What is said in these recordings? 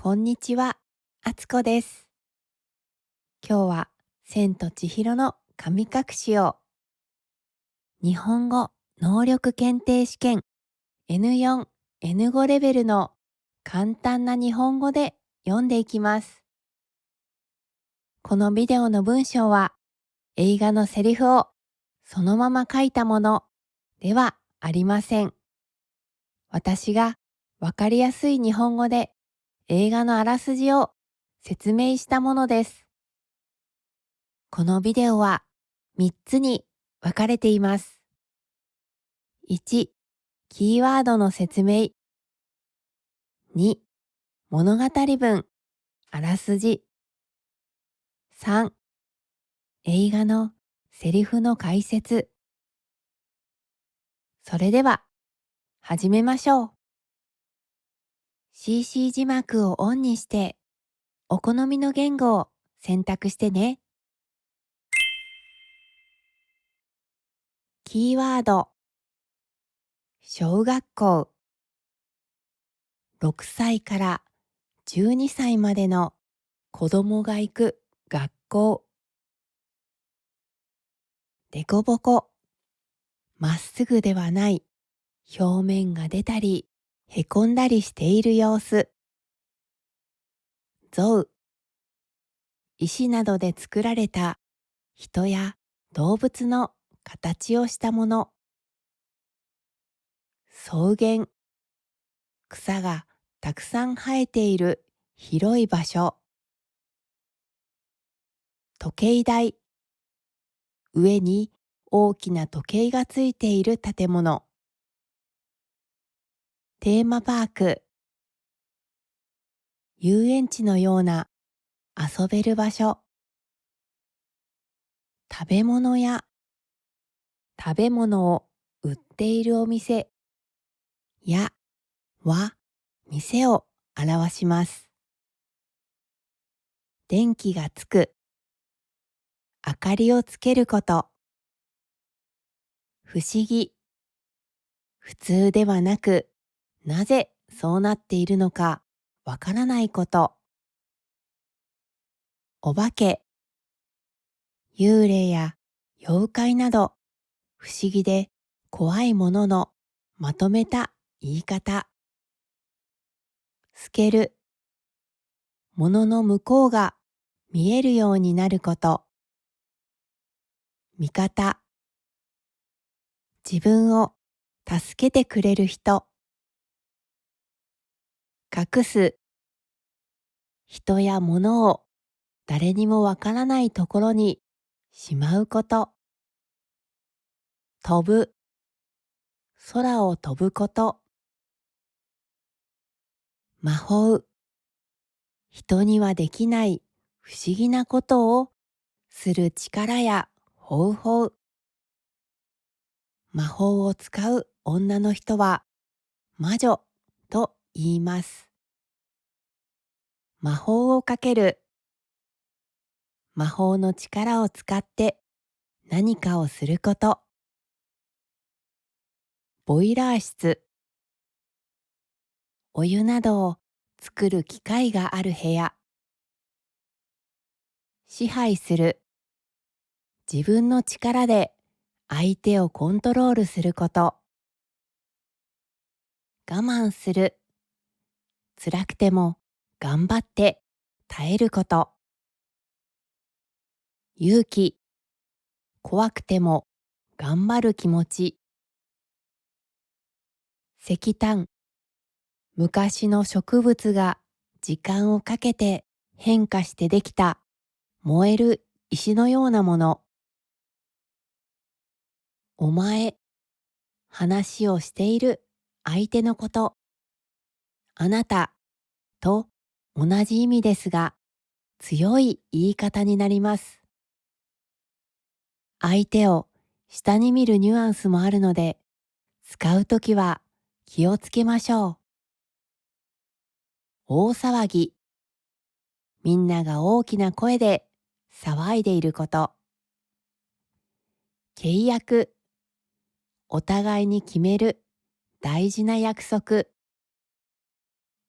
こんにちは、あつこです。今日は千と千尋の神隠しを日本語能力検定試験 N4、N5 レベルの簡単な日本語で読んでいきます。このビデオの文章は映画のセリフをそのまま書いたものではありません。私がわかりやすい日本語で映画のあらすじを説明したものです。このビデオは3つに分かれています。1、キーワードの説明。2、物語文、あらすじ。3、映画のセリフの解説。それでは、始めましょう。CC 字幕をオンにして、お好みの言語を選択してね。キーワード、小学校。6歳から12歳までの子供が行く学校。でこぼこ、まっすぐではない、表面が出たり、へこんだりしている様子。象、石などで作られた人や動物の形をしたもの。草原、草がたくさん生えている広い場所。時計台、上に大きな時計がついている建物。テーマパーク、遊園地のような遊べる場所。食べ物や食べ物を売っているお店やは店を表します。電気がつく、明かりをつけること。不思議、普通ではなく、なぜそうなっているのかわからないこと。お化け、幽霊や妖怪など不思議で怖いもののまとめた言い方。透ける、ものの向こうが見えるようになること。味方、自分を助けてくれる人。隠す、人や物を誰にもわからないところにしまうこと。飛ぶ、空を飛ぶこと。魔法、人にはできない不思議なことをする力や方法。魔法を使う女の人は魔女と言います。魔法をかける、魔法の力を使って何かをすること。ボイラー室、お湯などを作る機械がある部屋。支配する、自分の力で相手をコントロールすること。我慢する、辛くても頑張って耐えること。勇気、怖くても頑張る気持ち。石炭、昔の植物が時間をかけて変化してできた燃える石のようなもの。お前、話をしている相手のこと。あなたと同じ意味ですが、強い言い方になります。相手を下に見るニュアンスもあるので、使うときは気をつけましょう。大騒ぎ、みんなが大きな声で騒いでいること。契約、お互いに決める大事な約束。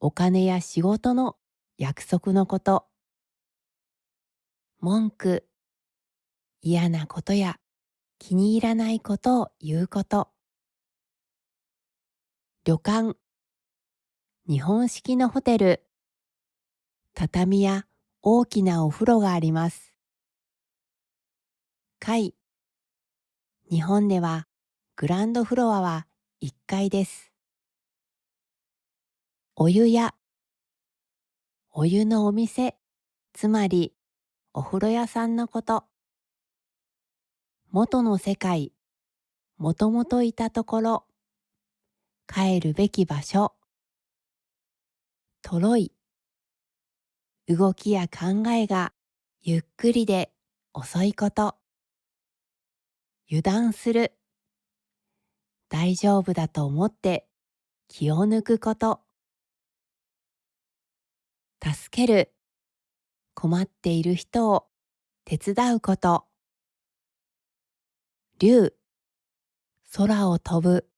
お金や仕事の約束のこと、文句、嫌なことや気に入らないことを言うこと、旅館、日本式のホテル、畳や大きなお風呂があります。階、日本ではグランドフロアは1階です。お湯やお湯のお店、つまりお風呂屋さんのこと。元の世界、もともといたところ、帰るべき場所。とろい、動きや考えがゆっくりで遅いこと。油断する、大丈夫だと思って気を抜くこと。助ける、困っている人を手伝うこと。竜、空を飛ぶ、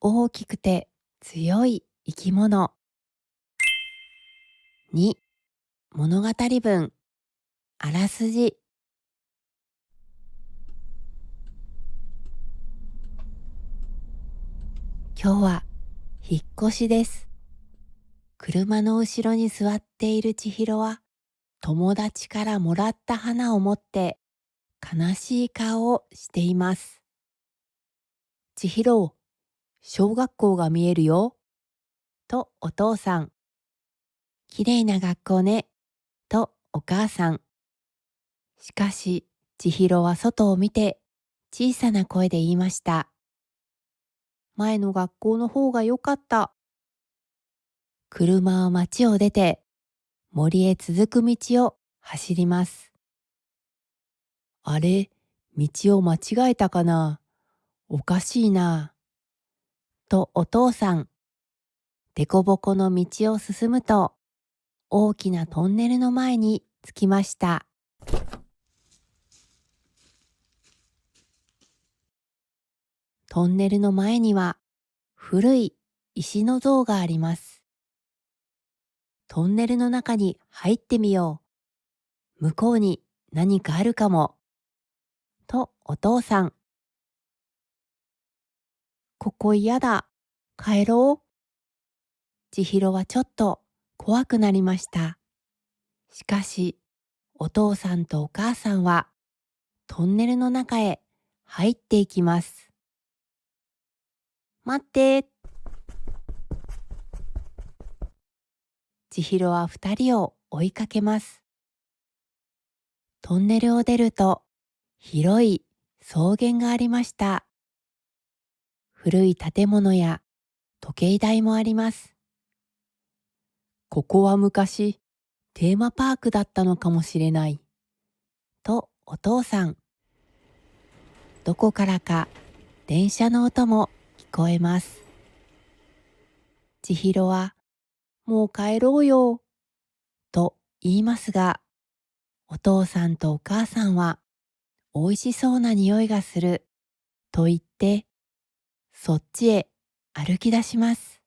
大きくて強い生き物。2、物語文、あらすじ。今日は引っ越しです。車の後ろに座っている千尋は、友達からもらった花を持って悲しい顔をしています。千尋、小学校が見えるよ。とお父さん。きれいな学校ね。とお母さん。しかし、千尋は外を見て小さな声で言いました。前の学校の方が良かった。車は町を出て森へ続く道を走ります。あれ、道を間違えたかな。おかしいな。とお父さん。でこぼこの道を進むと、大きなトンネルの前に着きました。トンネルの前には古い石の像があります。トンネルの中に入ってみよう。向こうに何かあるかも。とお父さん。ここ嫌だ。帰ろう。千尋はちょっと怖くなりました。しかし、お父さんとお母さんはトンネルの中へ入っていきます。待って。千尋は二人を追いかけます。トンネルを出ると広い草原がありました。古い建物や時計台もあります。ここは昔テーマパークだったのかもしれない。とお父さん。どこからか電車の音も聞こえます。千尋はもう帰ろうよと言いますが、お父さんとお母さんは美味しそうな匂いがすると言って、そっちへ歩き出します。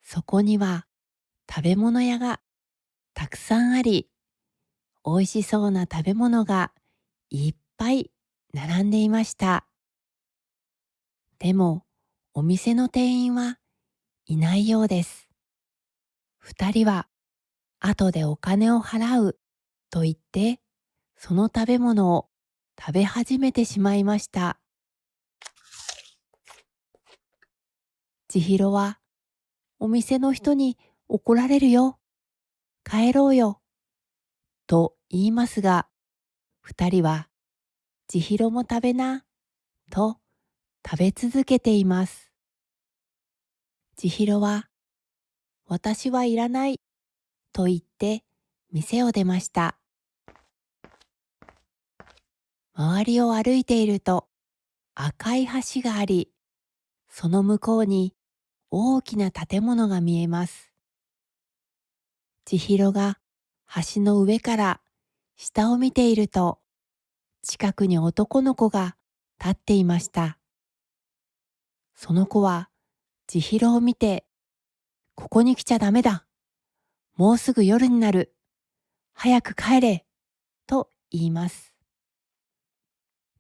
そこには食べ物屋がたくさんあり、美味しそうな食べ物がいっぱい並んでいました。でも、お店の店員はいないようです。二人は後でお金を払うと言って、その食べ物を食べ始めてしまいました。千尋は、お店の人に怒られるよ。帰ろうよ。と言いますが、二人は、千尋も食べな。と食べ続けています。千尋は、私はいらない。と言って店を出ました。周りを歩いていると赤い橋があり、その向こうに大きな建物が見えます。千尋が橋の上から下を見ていると、近くに男の子が立っていました。その子は千尋を見て、ここに来ちゃダメだ。もうすぐ夜になる。早く帰れ。と言います。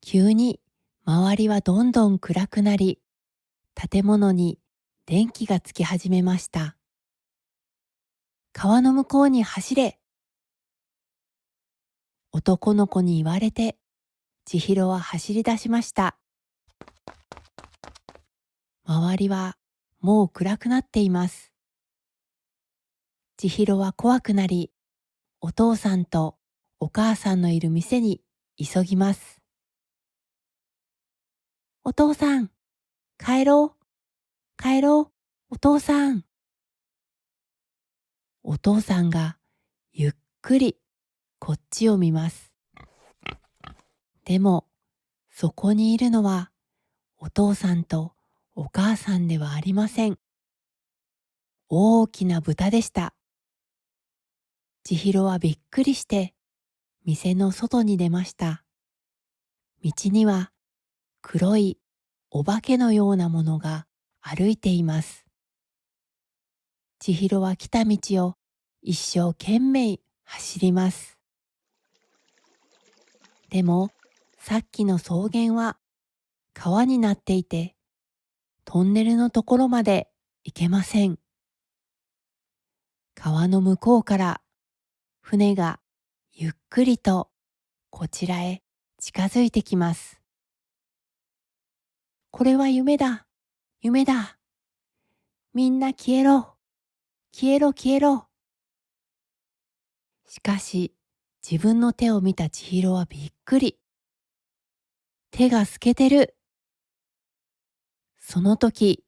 急に周りはどんどん暗くなり、建物に電気がつき始めました。川の向こうに走れ。男の子に言われて、千尋は走り出しました。周りはもう暗くなっています。千尋は怖くなり、お父さんとお母さんのいる店に急ぎます。お父さん、帰ろう、帰ろう、お父さん。お父さんがゆっくりこっちを見ます。でも、そこにいるのはお父さんとお母さんではありません。大きな豚でした。千尋はびっくりして店の外に出ました。道には黒いお化けのようなものが歩いています。千尋は来た道を一生懸命走ります。でもさっきの草原は川になっていて、トンネルのところまで行けません。川の向こうから船がゆっくりとこちらへ近づいてきます。これは夢だ、夢だ。みんな消えろ、消えろ、消えろ。しかし自分の手を見た千尋はびっくり。手が透けてる。その時、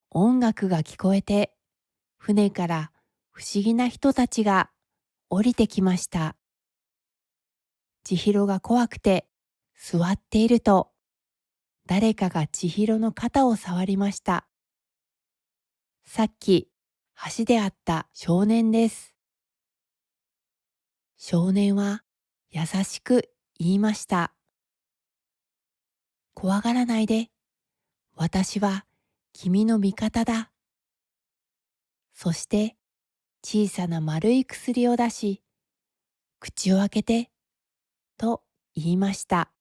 音楽が聞こえて、船から不思議な人たちが降りてきました。千尋が怖くて座っていると、誰かが千尋の肩を触りました。さっき橋で会った少年です。少年は優しく言いました。怖がらないで。私は君の味方だ。そして小さな丸い薬を出し、口を開けて、と言いました。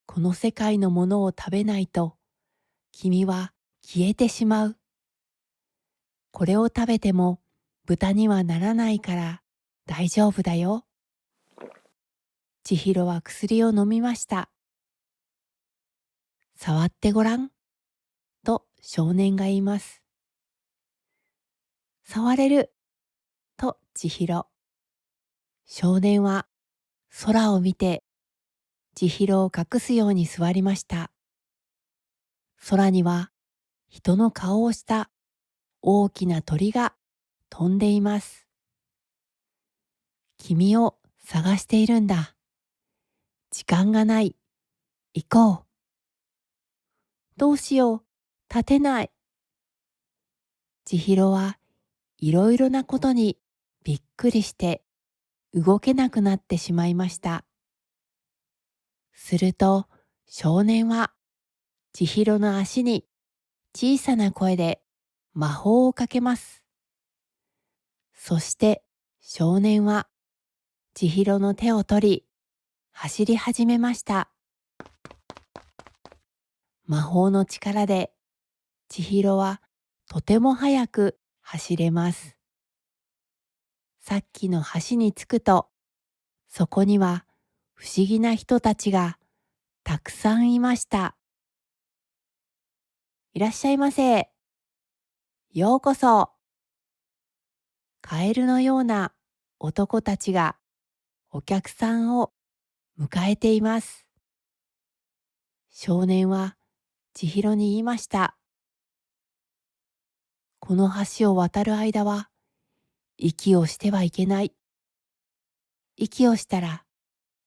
この世界のものを食べないと、君は消えてしまう。これを食べても豚にはならないから大丈夫だよ。千尋は薬を飲みました。触ってごらん、と少年が言います。触れる、と千尋。少年は空を見て千尋を隠すように座りました。空には人の顔をした大きな鳥が飛んでいます。君を探しているんだ。時間がない。行こう。どうしよう。立てない。千尋はいろいろなことにびっくりして動けなくなってしまいました。すると少年は千尋の足に小さな声で魔法をかけます。そして少年は千尋の手を取り走り始めました。魔法の力で千尋はとても速く走れます。さっきの橋に着くと、そこには不思議な人たちがたくさんいました。いらっしゃいませ。ようこそ。カエルのような男たちがお客さんを迎えています。少年は千尋に言いました。この橋を渡る間は息をしてはいけない。息をしたら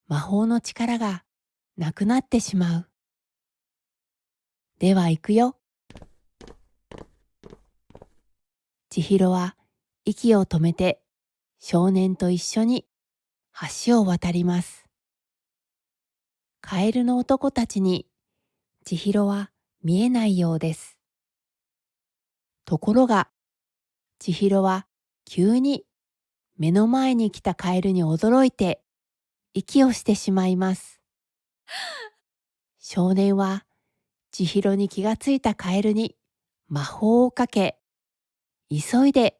魔法の力がなくなってしまう。では行くよ。千尋は息を止めて少年と一緒に橋を渡ります。カエルの男たちに千尋は見えないようです。ところが、千尋は急に目の前に来たカエルに驚いて息をしてしまいます。少年は千尋に気がついたカエルに魔法をかけ、急いで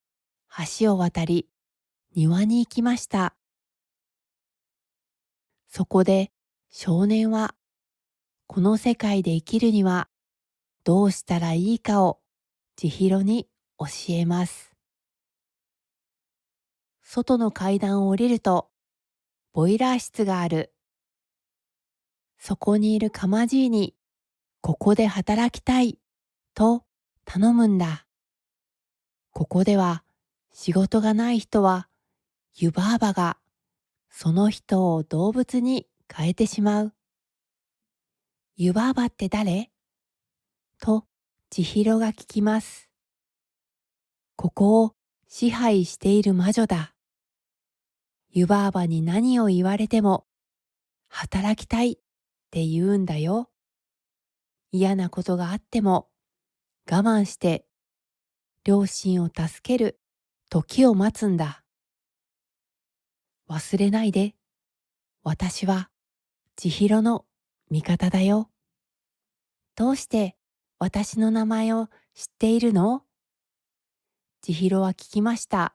橋を渡り庭に行きました。そこで少年はこの世界で生きるにはどうしたらいいかを千尋に教えます。外の階段を降りるとボイラー室がある。そこにいるかまじいにここで働きたいと頼むんだ。ここでは仕事がない人は湯婆婆がその人を動物に変えてしまう。湯婆婆って誰と千尋が聞きます。ここを支配している魔女だ。湯婆婆に何を言われても働きたいって言うんだよ。嫌なことがあっても我慢して両親を助ける時を待つんだ。忘れないで。私は千尋の味方だよ。どうして私の名前を知っているの？千尋は聞きました。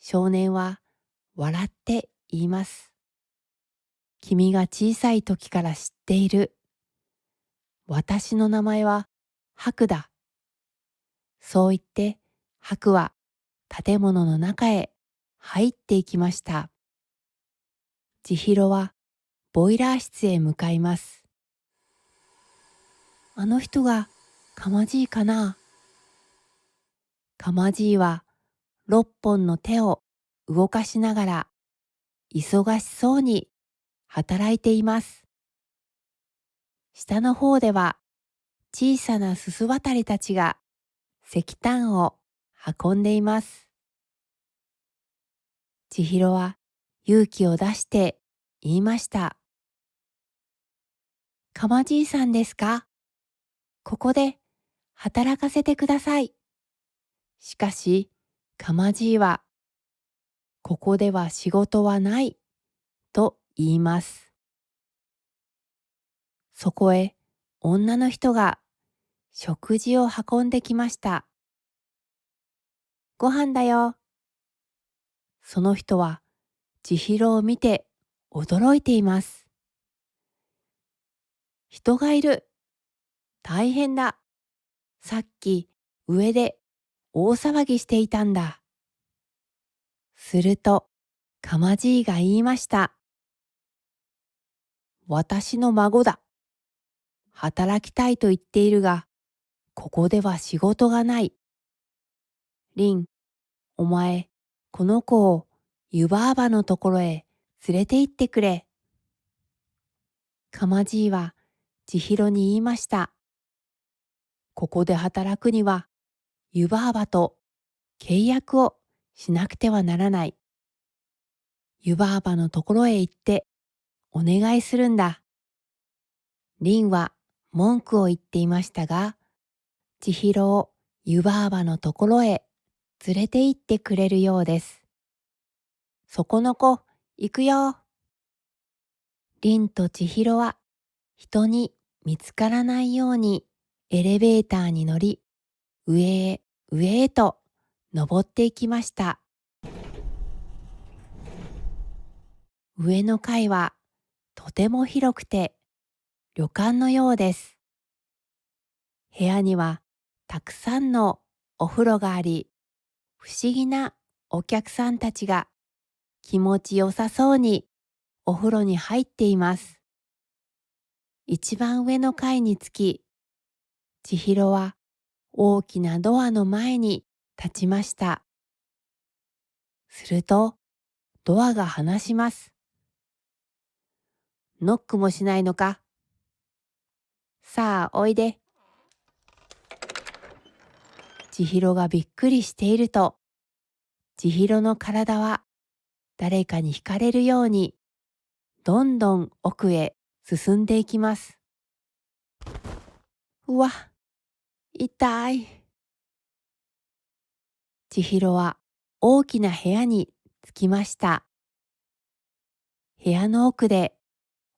少年は笑って言います。君が小さい時から知っている。私の名前は白だ。そう言って白は建物の中へ入っていきました。千尋はボイラー室へ向かいます。あの人がかまじいかな？かまじいは6本の手を動かしながら忙しそうに働いています。下の方では小さなすす渡りたちが石炭を運んでいます。千尋は勇気を出して言いました。かまじいさんですか？ここで働かせてください。しかし、かまじいは、ここでは仕事はないと言います。そこへ女の人が食事を運んできました。ご飯だよ。その人は千尋を見て驚いています。人がいる。大変だ。さっき上で大騒ぎしていたんだ。すると、かまじいが言いました。私の孫だ。働きたいと言っているが、ここでは仕事がない。リン、お前、この子を湯婆婆のところへ連れて行ってくれ。かまじいは千尋に言いました。ここで働くには湯婆婆と契約をしなくてはならない。湯婆婆のところへ行ってお願いするんだ。リンは文句を言っていましたが、千尋を湯婆婆のところへ連れて行ってくれるようです。そこの子、行くよ。リンと千尋は人に見つからないようにエレベーターに乗り、上へ上へと登っていきました。上の階はとても広くて旅館のようです。部屋にはたくさんのお風呂があり、不思議なお客さんたちが気持ちよさそうにお風呂に入っています。一番上の階につき、千尋は大きなドアの前に立ちました。すると、ドアが離します。ノックもしないのか？さあ、おいで。千尋がびっくりしていると、千尋の体は誰かに惹かれるように、どんどん奥へ進んでいきます。うわ、痛い。千尋は大きな部屋に着きました。部屋の奥で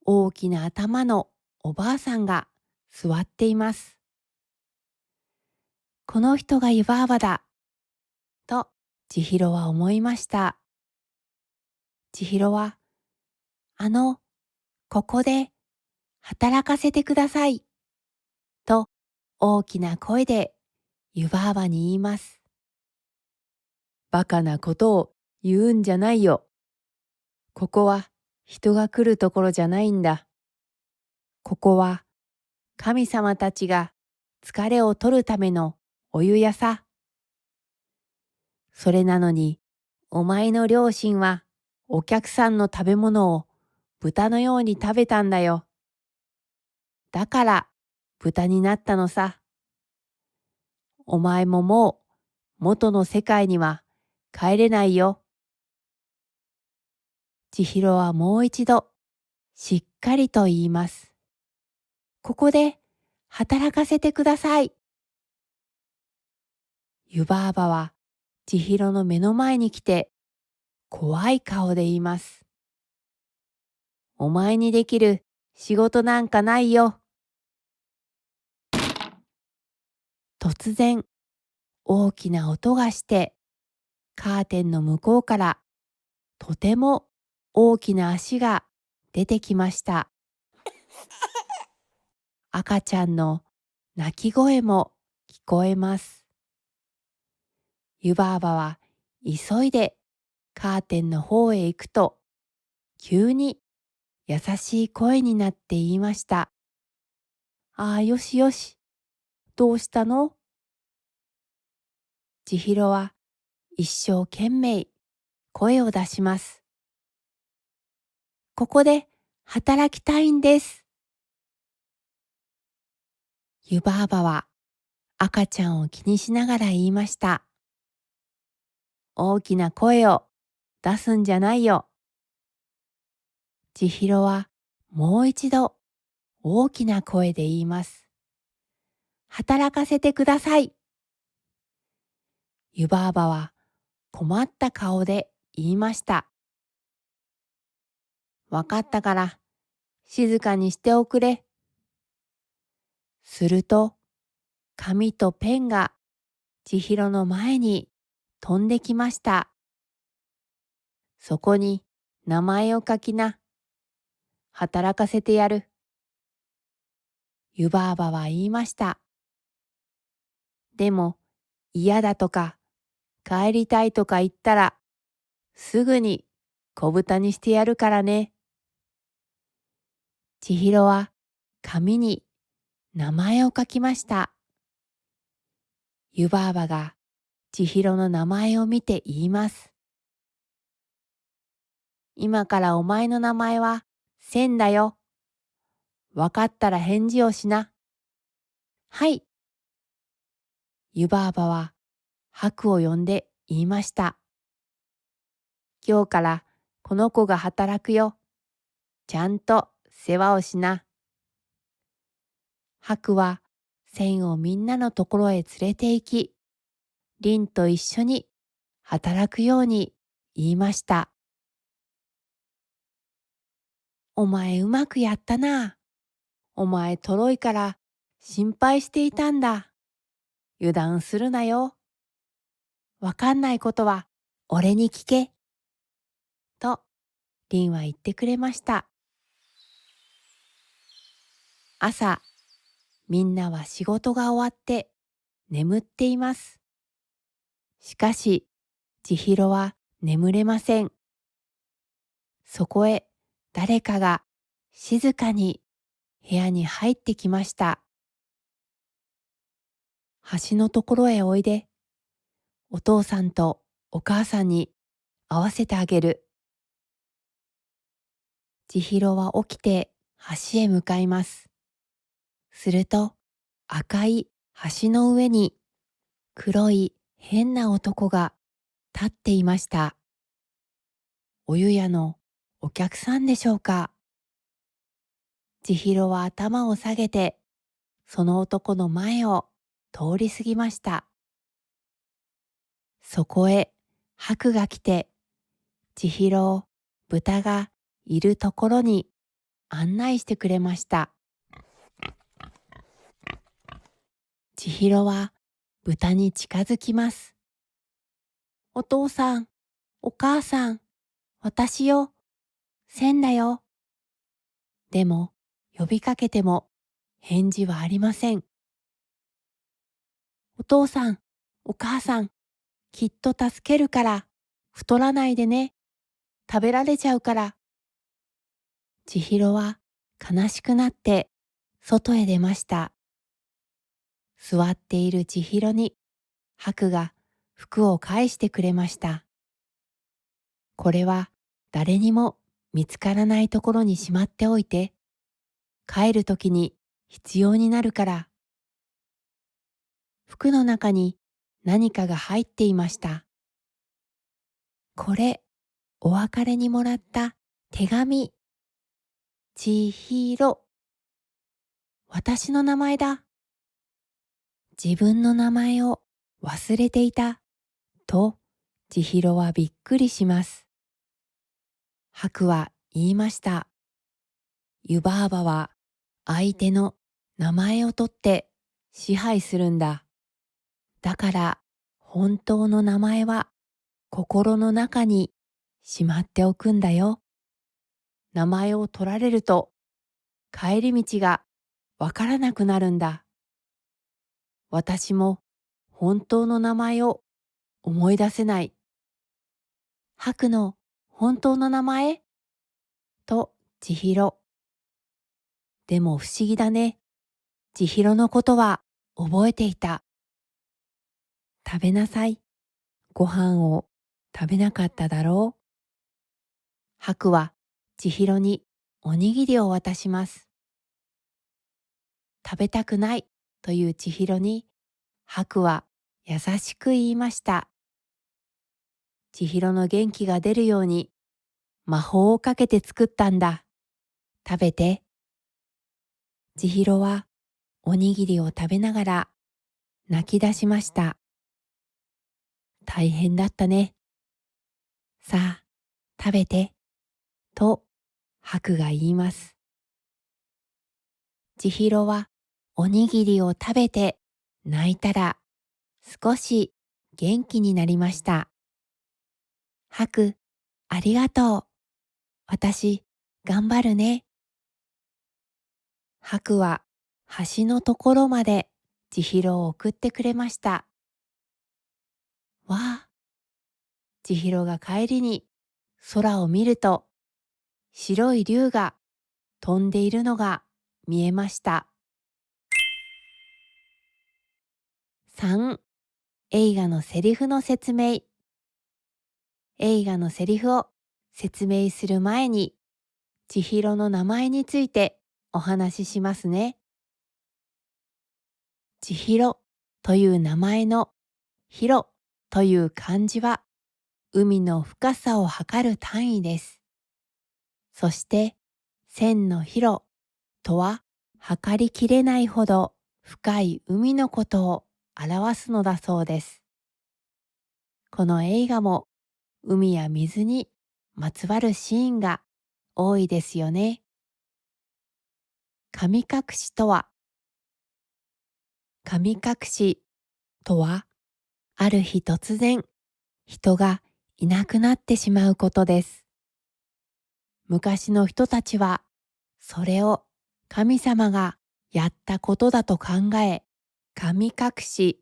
大きな頭のおばあさんが座っています。この人が湯婆婆だ、と千尋は思いました。千尋は、ここで働かせてください、と大きな声で湯婆婆に言います。バカなことを言うんじゃないよ。ここは人が来るところじゃないんだ。ここは神様たちが疲れを取るためのお湯屋さ。それなのに、お前の両親はお客さんの食べ物を豚のように食べたんだよ。だから豚になったのさ。お前ももう元の世界には帰れないよ。千尋はもう一度しっかりと言います。ここで働かせてください。湯婆婆は千尋の目の前に来て怖い顔で言います。お前にできる仕事なんかないよ。突然大きな音がしてカーテンの向こうからとても大きな足が出てきました。赤ちゃんの泣き声も聞こえます。湯婆婆は急いでカーテンの方へ行くと、急に優しい声になって言いました。ああ、よしよし。どうしたの？千尋は一生懸命声を出します。ここで働きたいんです。湯婆婆は赤ちゃんを気にしながら言いました。大きな声を出すんじゃないよ。千尋はもう一度大きな声で言います。働かせてください。湯婆婆は困った顔で言いました。わかったから静かにしておくれ。すると紙とペンが千尋の前に飛んできました。そこに名前を書きな。働かせてやる。湯婆婆は言いました。でも嫌だとか帰りたいとか言ったらすぐに小豚にしてやるからね。千尋は紙に名前を書きました。湯婆婆が千尋の名前を見て言います。今からお前の名前は千だよ。わかったら返事をしな。はい。湯婆婆は白を呼んで言いました。今日からこの子が働くよ。ちゃんと世話をしな。白は千をみんなのところへ連れて行き、凛と一緒に働くように言いました。お前うまくやったな。お前とろいから心配していたんだ。油断するなよ。わかんないことは俺に聞け。と、凛は言ってくれました。朝、みんなは仕事が終わって眠っています。しかし、千尋は眠れません。そこへ誰かが静かに部屋に入ってきました。橋のところへおいで。お父さんとお母さんに会わせてあげる。千尋は起きて橋へ向かいます。すると赤い橋の上に黒い変な男が立っていました。お湯屋のお客さんでしょうか。千尋は頭を下げてその男の前を通り過ぎました。そこへ白が来て、千尋を豚がいるところに案内してくれました。千尋は豚に近づきます。お父さん、お母さん、私よ、千だよ。でも呼びかけても返事はありません。お父さん、お母さん、きっと助けるから、太らないでね。食べられちゃうから。千尋は悲しくなって外へ出ました。座っている千尋に白が服を返してくれました。これは誰にも見つからないところにしまっておいて、帰るときに必要になるから。服の中に何かが入っていました。これ、お別れにもらった手紙。千尋。私の名前だ。自分の名前を忘れていた。と、千尋はびっくりします。白は言いました。湯婆婆は相手の名前を取って支配するんだ。だから本当の名前は心の中にしまっておくんだよ。名前を取られると帰り道がわからなくなるんだ。私も本当の名前を思い出せない。白の本当の名前と千尋。でも不思議だね。千尋のことは覚えていた。食べなさい。ご飯を食べなかっただろう。白は千尋におにぎりを渡します。食べたくないという千尋に白は優しく言いました。千尋の元気が出るように魔法をかけて作ったんだ。食べて。千尋はおにぎりを食べながら泣き出しました。大変だったね。さあ、食べて。と、白が言います。千尋はおにぎりを食べて泣いたら少し元気になりました。白、ありがとう。私、頑張るね。白は橋のところまで千尋を送ってくれました。わあ、千尋が帰りに空を見ると白い竜が飛んでいるのが見えました。3、映画のセリフの説明。映画のセリフを説明する前に千尋の名前についてお話ししますね。千尋という名前の広という漢字は海の深さを測る単位です。そして千の広とは測りきれないほど深い海のことを表すのだそうです。この映画も海や水にまつわるシーンが多いですよね。神隠しとは、神隠しとは、ある日突然人がいなくなってしまうことです。昔の人たちはそれを神様がやったことだと考え、神隠し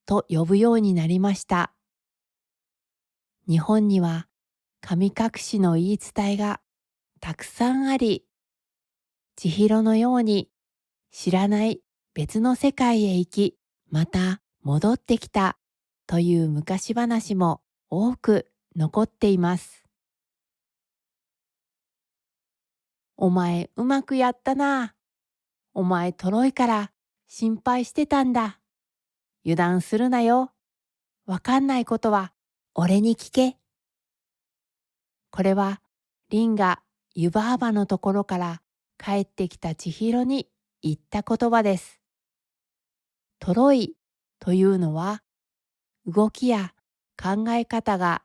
と呼ぶようになりました。日本には神隠しの言い伝えがたくさんあり、千尋のように知らない別の世界へ行き、また戻ってきたという昔話も多く残っています。お前うまくやったな。お前とろいから心配してたんだ。油断するなよ。わかんないことは俺に聞け。これはリンが湯婆婆のところから帰ってきた千尋に言った言葉です。とろいというのは、動きや考え方が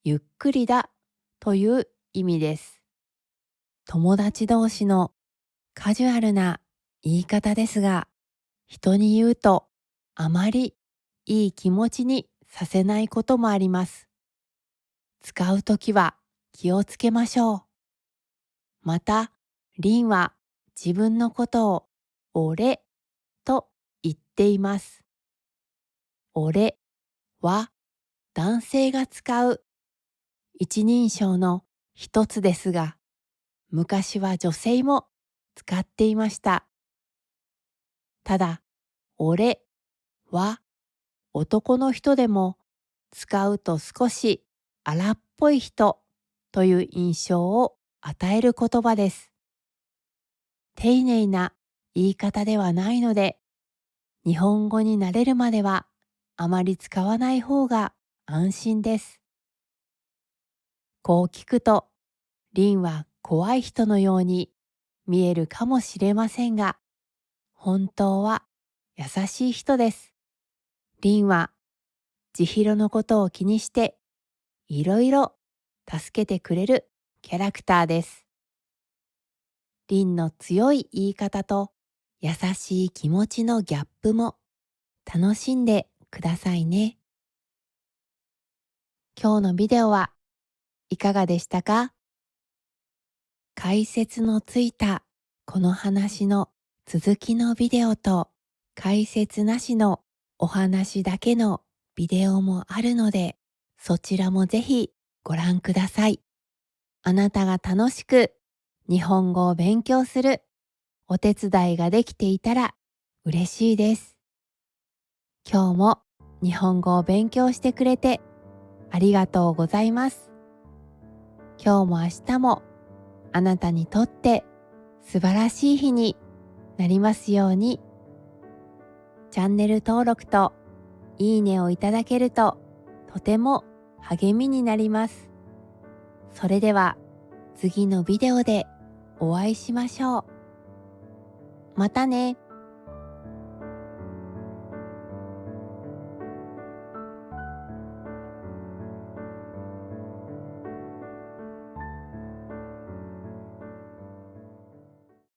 ゆっくりだという意味です。友達同士のカジュアルな言い方ですが、人に言うとあまりいい気持ちにさせないこともあります。使うときは気をつけましょう。また、リンは自分のことを俺と言っています。俺は男性が使う一人称の一つですが、昔は女性も使っていました。ただ、俺は男の人でも使うと少し荒っぽい人という印象を与える言葉です。丁寧な言い方ではないので、日本語に慣れるまではあまり使わない方が安心です。こう聞くと、リンは怖い人のように見えるかもしれませんが、本当は優しい人です。リンは千尋のことを気にしていろいろ助けてくれるキャラクターです。リンの強い言い方と優しい気持ちのギャップも楽しんでくださいね。今日のビデオはいかがでしたか？解説のついたこの話の続きのビデオと解説なしのお話だけのビデオもあるので、そちらもぜひご覧ください。あなたが楽しく日本語を勉強するお手伝いができていたら嬉しいです。今日も日本語を勉強してくれてありがとうございます。今日も明日もあなたにとって素晴らしい日になりますように。チャンネル登録といいねをいただけるととても励みになります。それでは次のビデオでお会いしましょう。またね。